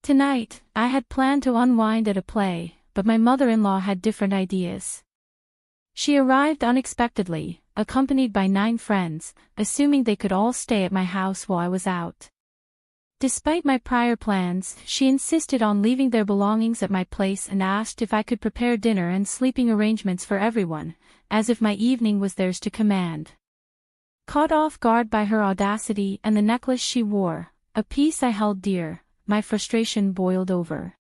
Tonight, I had planned to unwind at a play, but my mother-in-law had different ideas. She arrived unexpectedly, accompanied by 9 friends, assuming they could all stay at my house while I was out. Despite my prior plans, she insisted on leaving their belongings at my place and asked if I could prepare dinner and sleeping arrangements for everyone, as if my evening was theirs to command. Caught off guard by her audacity and the necklace she wore, a piece I held dear, my frustration boiled over.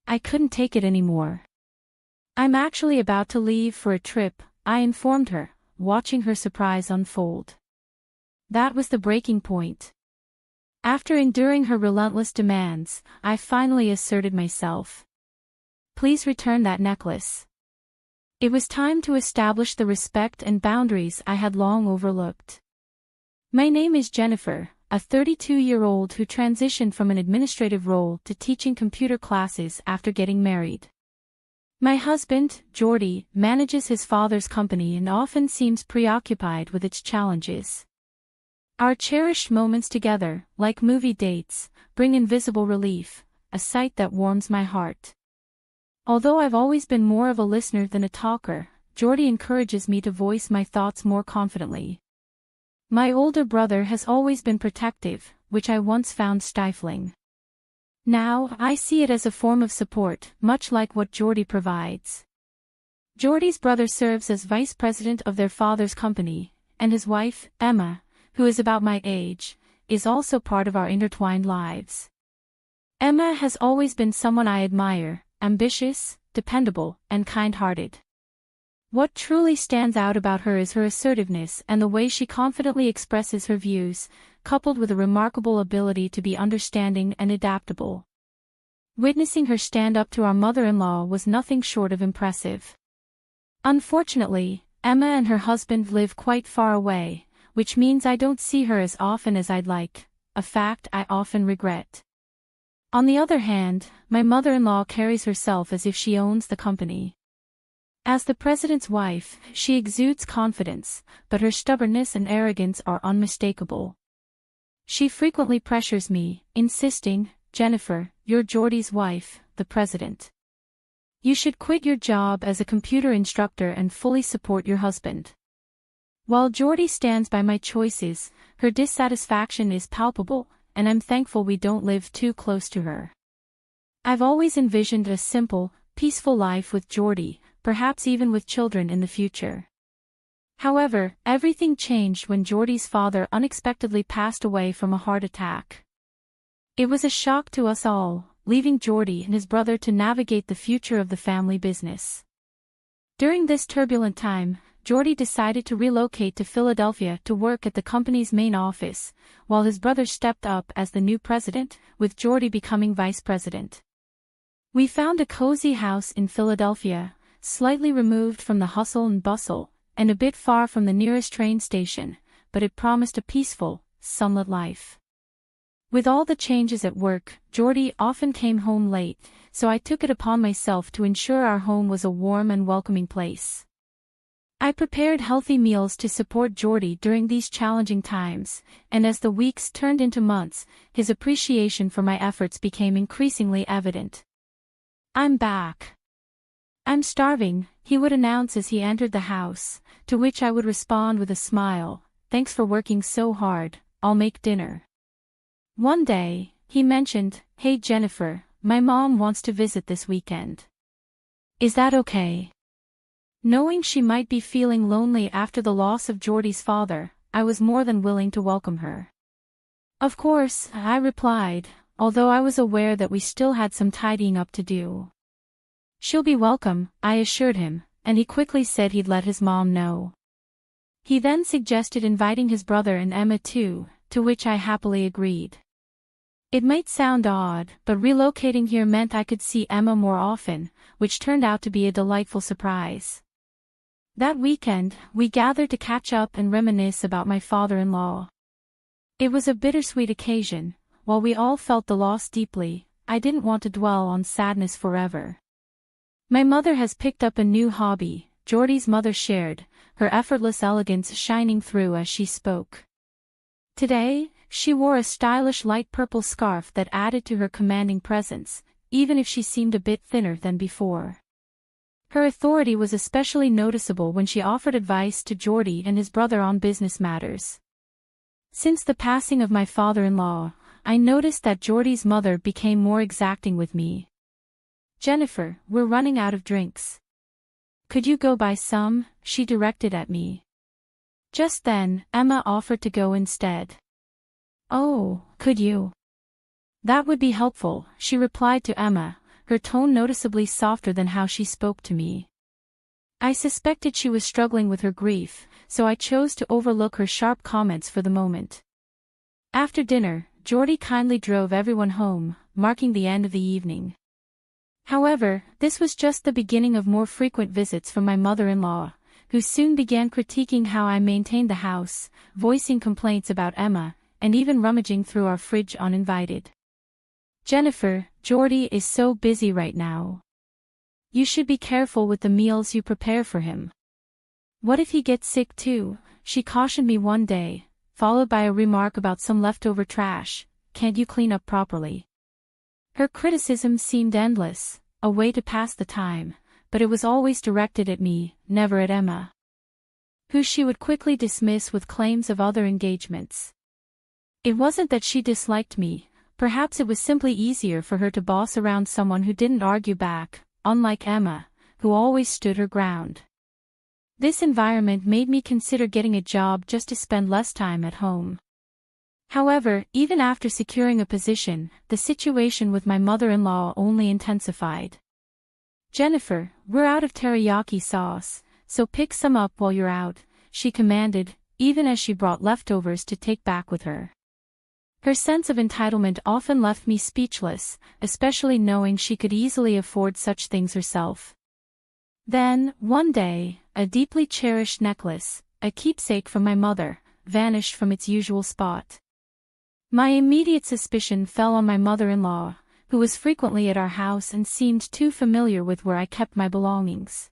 I couldn't take it anymore. "I'm actually about to leave for a trip," I informed her, watching her surprise unfold. That was the breaking point. After enduring her relentless demands, I finally asserted myself. "Please return that necklace." It was time to establish the respect and boundaries I had long overlooked. My name is Jennifer, a 32-year-old who transitioned from an administrative role to teaching computer classes after getting married. My husband, Jordy, manages his father's company and often seems preoccupied with its challenges. Our cherished moments together, like movie dates, bring invisible relief, a sight that warms my heart. Although I've always been more of a listener than a talker, Jordy encourages me to voice my thoughts more confidently. My older brother has always been protective, which I once found stifling. Now, I see it as a form of support, much like what Jordy provides. Jordy's brother serves as vice president of their father's company, and his wife, Emma, who is about my age, is also part of our intertwined lives. Emma has always been someone I admire, ambitious, dependable, and kind-hearted. What truly stands out about her is her assertiveness and the way she confidently expresses her views, coupled with a remarkable ability to be understanding and adaptable. Witnessing her stand up to our mother-in-law was nothing short of impressive. Unfortunately, Emma and her husband live quite far away, which means I don't see her as often as I'd like, a fact I often regret. On the other hand, my mother-in-law carries herself as if she owns the company. As the president's wife, she exudes confidence, but her stubbornness and arrogance are unmistakable. She frequently pressures me, insisting, "Jennifer, you're Jordy's wife, the president. You should quit your job as a computer instructor and fully support your husband." While Jordy stands by my choices, her dissatisfaction is palpable, and I'm thankful we don't live too close to her. I've always envisioned a simple, peaceful life with Jordy, perhaps even with children in the future. However, everything changed when Jordy's father unexpectedly passed away from a heart attack. It was a shock to us all, leaving Jordy and his brother to navigate the future of the family business. During this turbulent time, Jordy decided to relocate to Philadelphia to work at the company's main office, while his brother stepped up as the new president, with Jordy becoming vice president. We found a cozy house in Philadelphia, slightly removed from the hustle and bustle, and a bit far from the nearest train station, but it promised a peaceful, sunlit life. With all the changes at work, Jordy often came home late, so I took it upon myself to ensure our home was a warm and welcoming place. I prepared healthy meals to support Jordy during these challenging times, and as the weeks turned into months, his appreciation for my efforts became increasingly evident. "I'm back. I'm starving," he would announce as he entered the house, to which I would respond with a smile, "Thanks for working so hard, I'll make dinner." One day, he mentioned, "Hey Jennifer, my mom wants to visit this weekend. Is that okay?" Knowing she might be feeling lonely after the loss of Jordy's father, I was more than willing to welcome her. "Of course," I replied, although I was aware that we still had some tidying up to do. "She'll be welcome," I assured him, and he quickly said he'd let his mom know. He then suggested inviting his brother and Emma too, to which I happily agreed. It might sound odd, but relocating here meant I could see Emma more often, which turned out to be a delightful surprise. That weekend, we gathered to catch up and reminisce about my father-in-law. It was a bittersweet occasion. While we all felt the loss deeply, I didn't want to dwell on sadness forever. "My mother has picked up a new hobby," Jordy's mother shared, her effortless elegance shining through as she spoke. "Today, She wore a stylish light purple scarf that added to her commanding presence, even if she seemed a bit thinner than before. Her authority was especially noticeable when she offered advice to Geordie and his brother on business matters. Since the passing of my father-in-law, I noticed that Geordie's mother became more exacting with me. "Jennifer, we're running out of drinks. Could you go buy some?" she directed at me. Just then, Emma offered to go instead. "Oh, could you? That would be helpful," she replied to Emma, her tone noticeably softer than how she spoke to me. I suspected she was struggling with her grief, so I chose to overlook her sharp comments for the moment. After dinner, Geordie kindly drove everyone home, marking the end of the evening. However, this was just the beginning of more frequent visits from my mother-in-law, who soon began critiquing how I maintained the house, voicing complaints about Emma, and even rummaging through our fridge uninvited. "Jennifer, Geordie is so busy right now. You should be careful with the meals you prepare for him. What if he gets sick too?" she cautioned me one day, followed by a remark about some leftover trash. "Can't you clean up properly?" Her criticism seemed endless, a way to pass the time, but it was always directed at me, never at Emma, who she would quickly dismiss with claims of other engagements. It wasn't that she disliked me, perhaps it was simply easier for her to boss around someone who didn't argue back, unlike Emma, who always stood her ground. This environment made me consider getting a job just to spend less time at home. However, even after securing a position, the situation with my mother-in-law only intensified. "Jennifer, we're out of teriyaki sauce, so pick some up while you're out," she commanded, even as she brought leftovers to take back with her. Her sense of entitlement often left me speechless, especially knowing she could easily afford such things herself. Then, one day, a deeply cherished necklace, a keepsake from my mother, vanished from its usual spot. My immediate suspicion fell on my mother-in-law, who was frequently at our house and seemed too familiar with where I kept my belongings.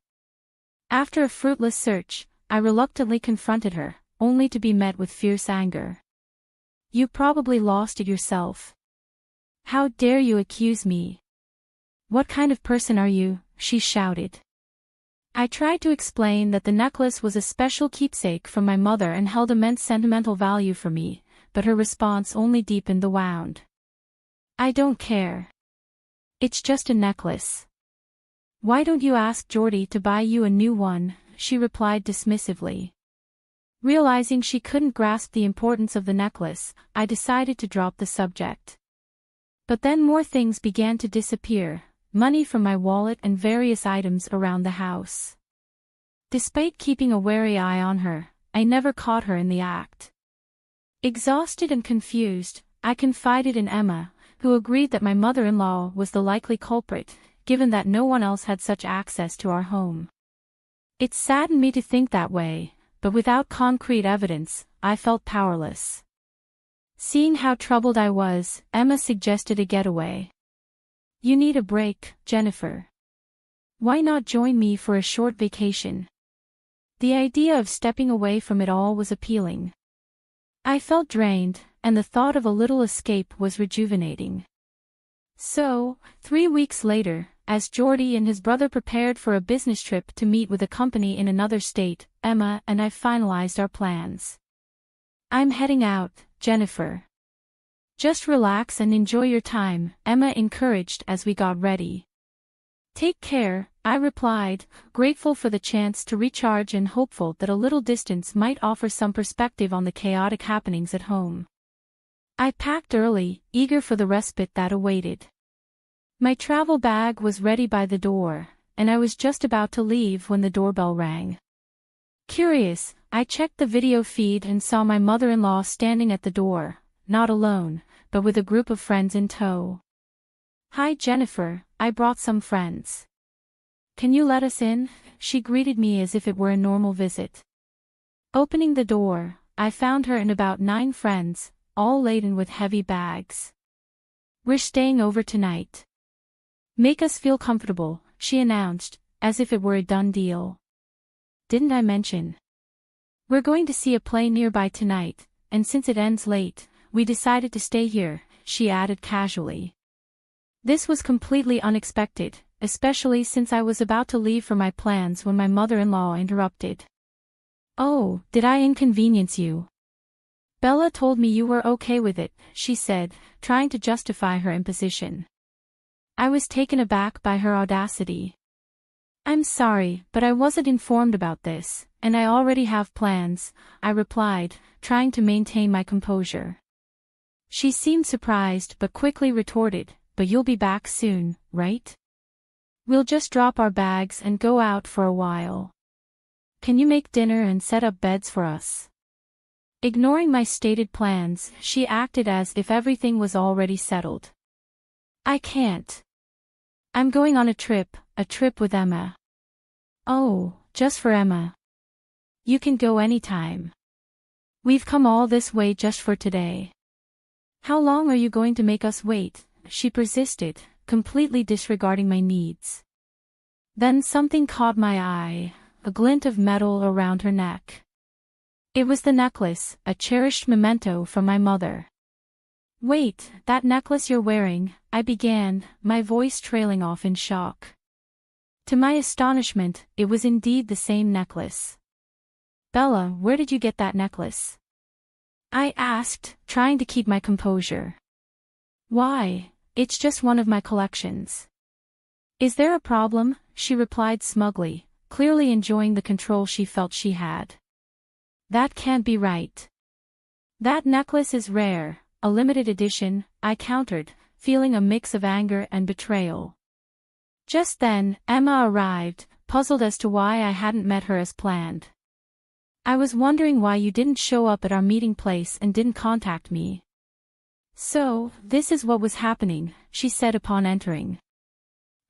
After a fruitless search, I reluctantly confronted her, only to be met with fierce anger. "You probably lost it yourself. How dare you accuse me? What kind of person are you?" she shouted. I tried to explain that the necklace was a special keepsake from my mother and held immense sentimental value for me, but her response only deepened the wound. "I don't care. It's just a necklace. Why don't you ask Geordie to buy you a new one?" she replied dismissively. Realizing she couldn't grasp the importance of the necklace, I decided to drop the subject. But then more things began to disappear, money from my wallet and various items around the house. Despite keeping a wary eye on her, I never caught her in the act. Exhausted and confused, I confided in Emma, who agreed that my mother-in-law was the likely culprit, given that no one else had such access to our home. It saddened me to think that way, but without concrete evidence, I felt powerless. Seeing how troubled I was, Emma suggested a getaway. "You need a break, Jennifer. Why not join me for a short vacation?" The idea of stepping away from it all was appealing. I felt drained, and the thought of a little escape was rejuvenating. So, 3 weeks later, as Geordie and his brother prepared for a business trip to meet with a company in another state, Emma and I finalized our plans. "I'm heading out, Jennifer. Just relax and enjoy your time," Emma encouraged as we got ready. "Take care," I replied, grateful for the chance to recharge and hopeful that a little distance might offer some perspective on the chaotic happenings at home. I packed early, eager for the respite that awaited. My travel bag was ready by the door, and I was just about to leave when the doorbell rang. Curious, I checked the video feed and saw my mother-in-law standing at the door, not alone, but with a group of friends in tow. "Hi Jennifer, I brought some friends. Can you let us in?" she greeted me as if it were a normal visit. Opening the door, I found her and about 9 friends, all laden with heavy bags. "We're staying over tonight. Make us feel comfortable," she announced, as if it were a done deal. "Didn't I mention? We're going to see a play nearby tonight, and since it ends late, we decided to stay here," she added casually. This was completely unexpected, especially since I was about to leave for my plans when my mother-in-law interrupted. "Oh, did I inconvenience you? Bella told me you were okay with it," she said, trying to justify her imposition. I was taken aback by her audacity. "I'm sorry, but I wasn't informed about this, and I already have plans," I replied, trying to maintain my composure. She seemed surprised but quickly retorted, "But you'll be back soon, right? We'll just drop our bags and go out for a while. Can you make dinner and set up beds for us?" Ignoring my stated plans, she acted as if everything was already settled. "I can't. I'm going on a trip with Emma." "Oh, just for Emma? You can go anytime. We've come all this way just for today." "How long are you going to make us wait?" she persisted, completely disregarding my needs. Then something caught my eye, a glint of metal around her neck. It was the necklace, a cherished memento from my mother. "Wait, that necklace you're wearing," I began, my voice trailing off in shock. To my astonishment, it was indeed the same necklace. "Bella, where did you get that necklace?" I asked, trying to keep my composure. "Why, it's just one of my collections." "Is there a problem?" she replied smugly, clearly enjoying the control she felt she had. "That can't be right. That necklace is rare, a limited edition," I countered, feeling a mix of anger and betrayal. Just then, Emma arrived, puzzled as to why I hadn't met her as planned. "I was wondering why you didn't show up at our meeting place and didn't contact me." "So, this is what was happening," she said upon entering.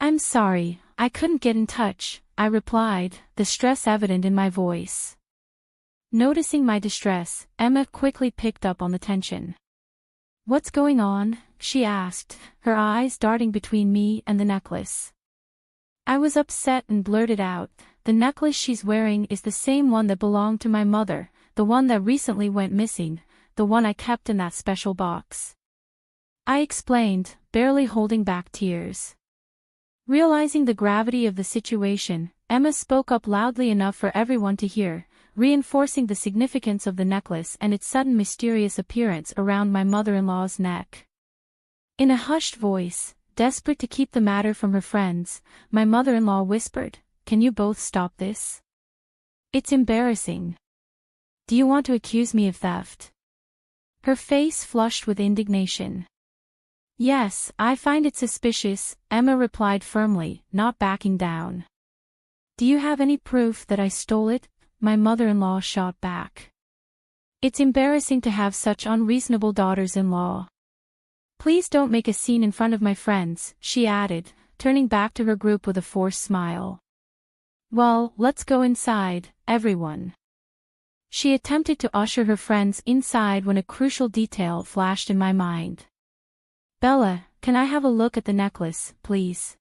"I'm sorry, I couldn't get in touch," I replied, the stress evident in my voice. Noticing my distress, Emma quickly picked up on the tension. "What's going on?" she asked, her eyes darting between me and the necklace. I was upset and blurted out, "The necklace she's wearing is the same one that belonged to my mother, the one that recently went missing, the one I kept in that special box." I explained, barely holding back tears. Realizing the gravity of the situation, Emma spoke up loudly enough for everyone to hear, reinforcing the significance of the necklace and its sudden mysterious appearance around my mother-in-law's neck. In a hushed voice, desperate to keep the matter from her friends, my mother-in-law whispered, "Can you both stop this? It's embarrassing. Do you want to accuse me of theft?" Her face flushed with indignation. "Yes, I find it suspicious," Emma replied firmly, not backing down. "Do you have any proof that I stole it?" my mother-in-law shot back. "It's embarrassing to have such unreasonable daughters-in-law. Please don't make a scene in front of my friends," she added, turning back to her group with a forced smile. "Well, let's go inside, everyone." She attempted to usher her friends inside when a crucial detail flashed in my mind. "Bella, can I have a look at the necklace, please?"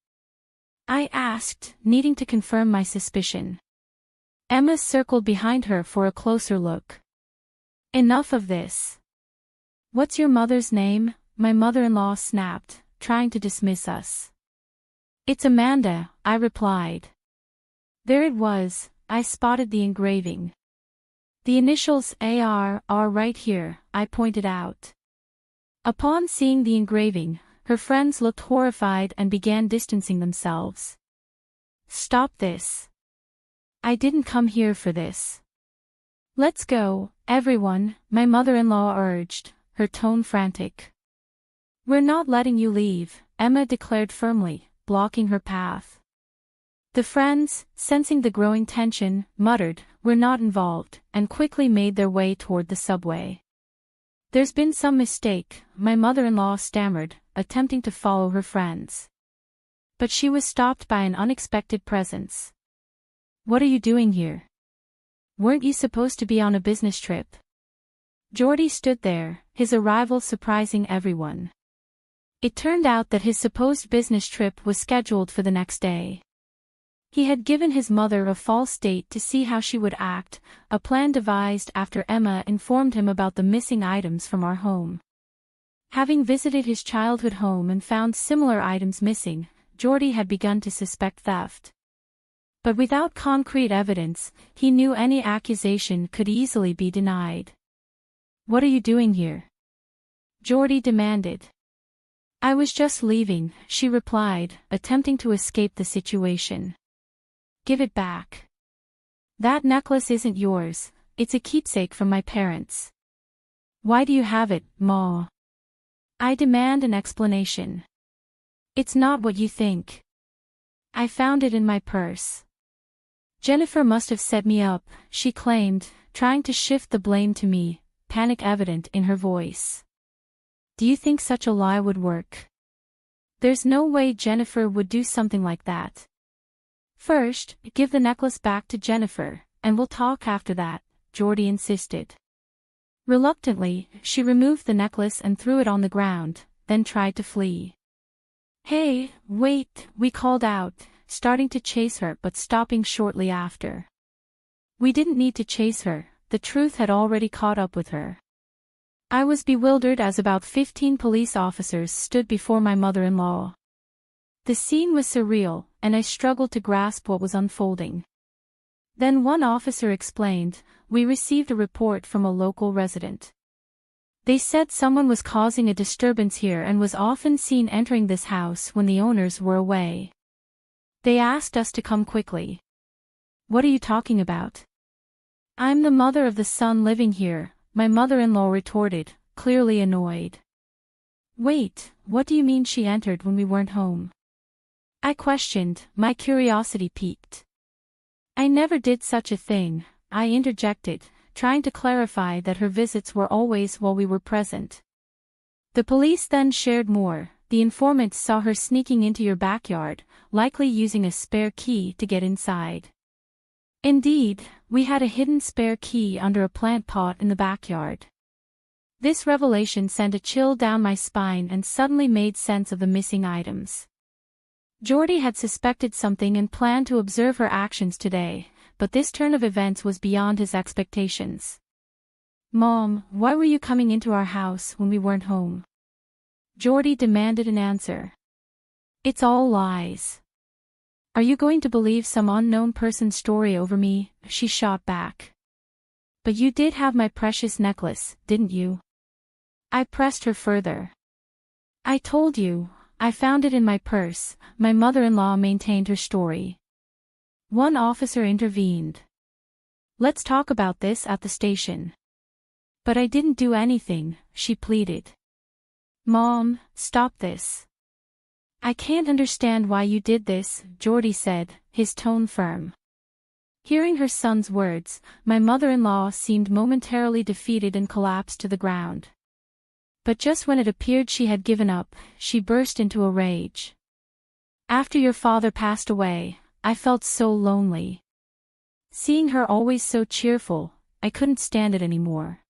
I asked, needing to confirm my suspicion. Emma circled behind her for a closer look. "Enough of this. What's your mother's name?" my mother-in-law snapped, trying to dismiss us. "It's Amanda," I replied. There it was, I spotted the engraving. "The initials AR are right here," I pointed out. Upon seeing the engraving, her friends looked horrified and began distancing themselves. "Stop this. I didn't come here for this. Let's go, everyone," my mother-in-law urged, her tone frantic. "We're not letting you leave," Emma declared firmly, blocking her path. The friends, sensing the growing tension, muttered, "We're not involved," and quickly made their way toward the subway. "There's been some mistake," my mother-in-law stammered, attempting to follow her friends. But she was stopped by an unexpected presence. "What are you doing here? Weren't you supposed to be on a business trip?" Jordy stood there, his arrival surprising everyone. It turned out that his supposed business trip was scheduled for the next day. He had given his mother a false date to see how she would act, a plan devised after Emma informed him about the missing items from our home. Having visited his childhood home and found similar items missing, Jordy had begun to suspect theft. But without concrete evidence, he knew any accusation could easily be denied. "What are you doing here?" Jordy demanded. "I was just leaving," she replied, attempting to escape the situation. "Give it back. That necklace isn't yours, it's a keepsake from my parents." "Why do you have it, Ma?" "I demand an explanation." "It's not what you think. I found it in my purse." "Jennifer must have set me up," she claimed, trying to shift the blame to me, panic evident in her voice. "Do you think such a lie would work? There's no way Jennifer would do something like that." "First, give the necklace back to Jennifer, and we'll talk after that," Jordy insisted. Reluctantly, she removed the necklace and threw it on the ground, then tried to flee. "Hey, wait," we called out, starting to chase her but stopping shortly after. We didn't need to chase her, the truth had already caught up with her. I was bewildered as about 15 police officers stood before my mother-in-law. The scene was surreal, and I struggled to grasp what was unfolding. Then one officer explained, "We received a report from a local resident. They said someone was causing a disturbance here and was often seen entering this house when the owners were away. They asked us to come quickly." "What are you talking about?" "I'm the mother of the son living here," my mother-in-law retorted, clearly annoyed. "Wait, what do you mean she entered when we weren't home?" I questioned, my curiosity piqued. "I never did such a thing," I interjected, trying to clarify that her visits were always while we were present. The police then shared more. "The informant saw her sneaking into your backyard, likely using a spare key to get inside." Indeed, we had a hidden spare key under a plant pot in the backyard. This revelation sent a chill down my spine and suddenly made sense of the missing items. Jordy had suspected something and planned to observe her actions today, but this turn of events was beyond his expectations. "Mom, why were you coming into our house when we weren't home?" Jordy demanded an answer. "It's all lies. Are you going to believe some unknown person's story over me?" she shot back. "But you did have my precious necklace, didn't you?" I pressed her further. "I told you, I found it in my purse," my mother-in-law maintained her story. One officer intervened. "Let's talk about this at the station." "But I didn't do anything," she pleaded. "Mom, stop this. I can't understand why you did this," Jordy said, his tone firm. Hearing her son's words, my mother-in-law seemed momentarily defeated and collapsed to the ground. But just when it appeared she had given up, she burst into a rage. "After your father passed away, I felt so lonely. Seeing her always so cheerful, I couldn't stand it anymore.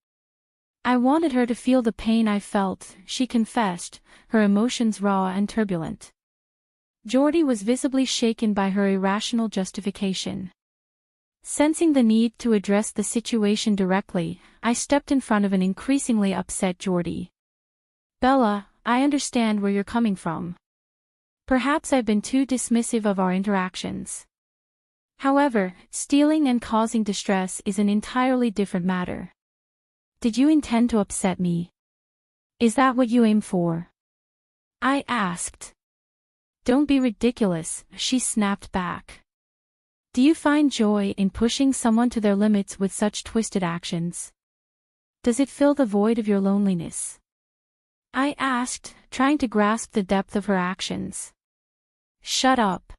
I wanted her to feel the pain I felt," she confessed, her emotions raw and turbulent. Jordy was visibly shaken by her irrational justification. Sensing the need to address the situation directly, I stepped in front of an increasingly upset Jordy. "Bella, I understand where you're coming from. Perhaps I've been too dismissive of our interactions. However, stealing and causing distress is an entirely different matter. Did you intend to upset me? Is that what you aim for?" I asked. "Don't be ridiculous," she snapped back. "Do you find joy in pushing someone to their limits with such twisted actions? Does it fill the void of your loneliness?" I asked, trying to grasp the depth of her actions. "Shut up.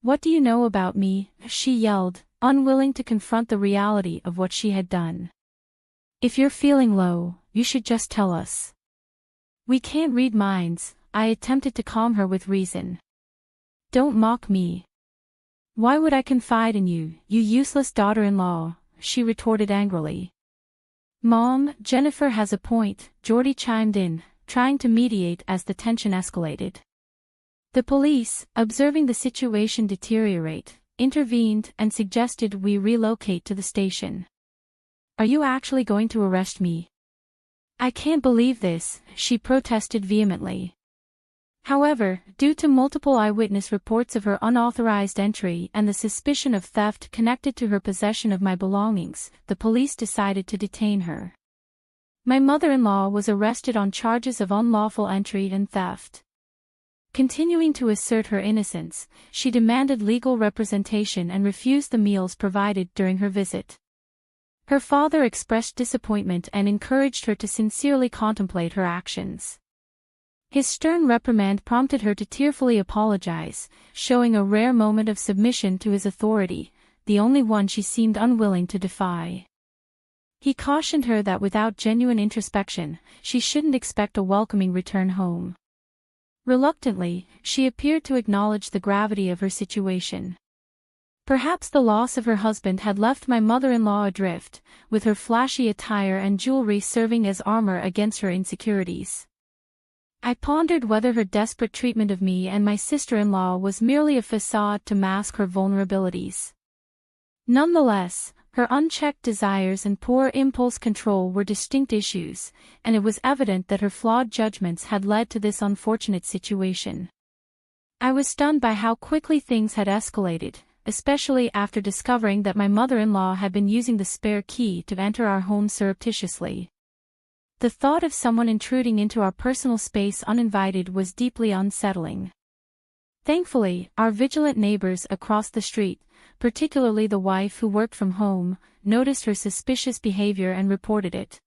What do you know about me?" she yelled, unwilling to confront the reality of what she had done. "If you're feeling low, you should just tell us. We can't read minds," I attempted to calm her with reason. "Don't mock me. Why would I confide in you, you useless daughter-in-law?" she retorted angrily. "Mom, Jennifer has a point," Jordy chimed in, trying to mediate as the tension escalated. The police, observing the situation deteriorate, intervened and suggested we relocate to the station. "Are you actually going to arrest me?" "I can't believe this," she protested vehemently. However, due to multiple eyewitness reports of her unauthorized entry and the suspicion of theft connected to her possession of my belongings, the police decided to detain her. My mother-in-law was arrested on charges of unlawful entry and theft. Continuing to assert her innocence, she demanded legal representation and refused the meals provided during her visit. Her father expressed disappointment and encouraged her to sincerely contemplate her actions. His stern reprimand prompted her to tearfully apologize, showing a rare moment of submission to his authority, the only one she seemed unwilling to defy. He cautioned her that without genuine introspection, she shouldn't expect a welcoming return home. Reluctantly, she appeared to acknowledge the gravity of her situation. Perhaps the loss of her husband had left my mother-in-law adrift, with her flashy attire and jewelry serving as armor against her insecurities. I pondered whether her desperate treatment of me and my sister-in-law was merely a facade to mask her vulnerabilities. Nonetheless, her unchecked desires and poor impulse control were distinct issues, and it was evident that her flawed judgments had led to this unfortunate situation. I was stunned by how quickly things had escalated, especially after discovering that my mother-in-law had been using the spare key to enter our home surreptitiously. The thought of someone intruding into our personal space uninvited was deeply unsettling. Thankfully, our vigilant neighbors across the street, particularly the wife who worked from home, noticed her suspicious behavior and reported it.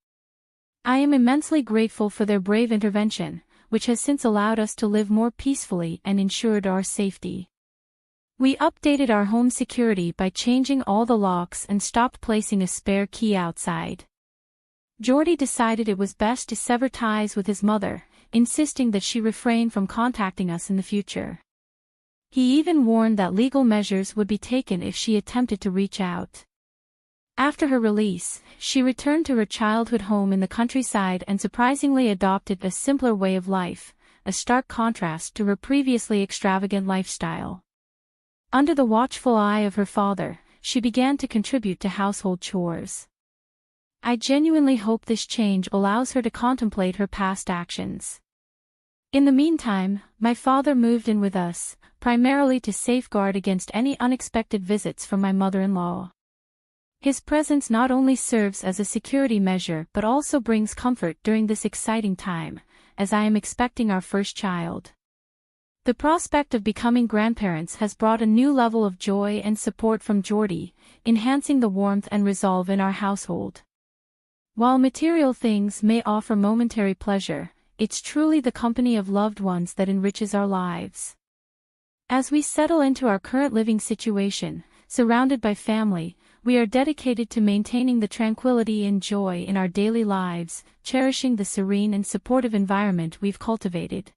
I am immensely grateful for their brave intervention, which has since allowed us to live more peacefully and ensured our safety. We updated our home security by changing all the locks and stopped placing a spare key outside. Jordy decided it was best to sever ties with his mother, insisting that she refrain from contacting us in the future. He even warned that legal measures would be taken if she attempted to reach out. After her release, she returned to her childhood home in the countryside and surprisingly adopted a simpler way of life, a stark contrast to her previously extravagant lifestyle. Under the watchful eye of her father, she began to contribute to household chores. I genuinely hope this change allows her to contemplate her past actions. In the meantime, my father moved in with us, primarily to safeguard against any unexpected visits from my mother-in-law. His presence not only serves as a security measure but also brings comfort during this exciting time, as I am expecting our first child. The prospect of becoming grandparents has brought a new level of joy and support from Jordy, enhancing the warmth and resolve in our household. While material things may offer momentary pleasure, it's truly the company of loved ones that enriches our lives. As we settle into our current living situation, surrounded by family, we are dedicated to maintaining the tranquility and joy in our daily lives, cherishing the serene and supportive environment we've cultivated.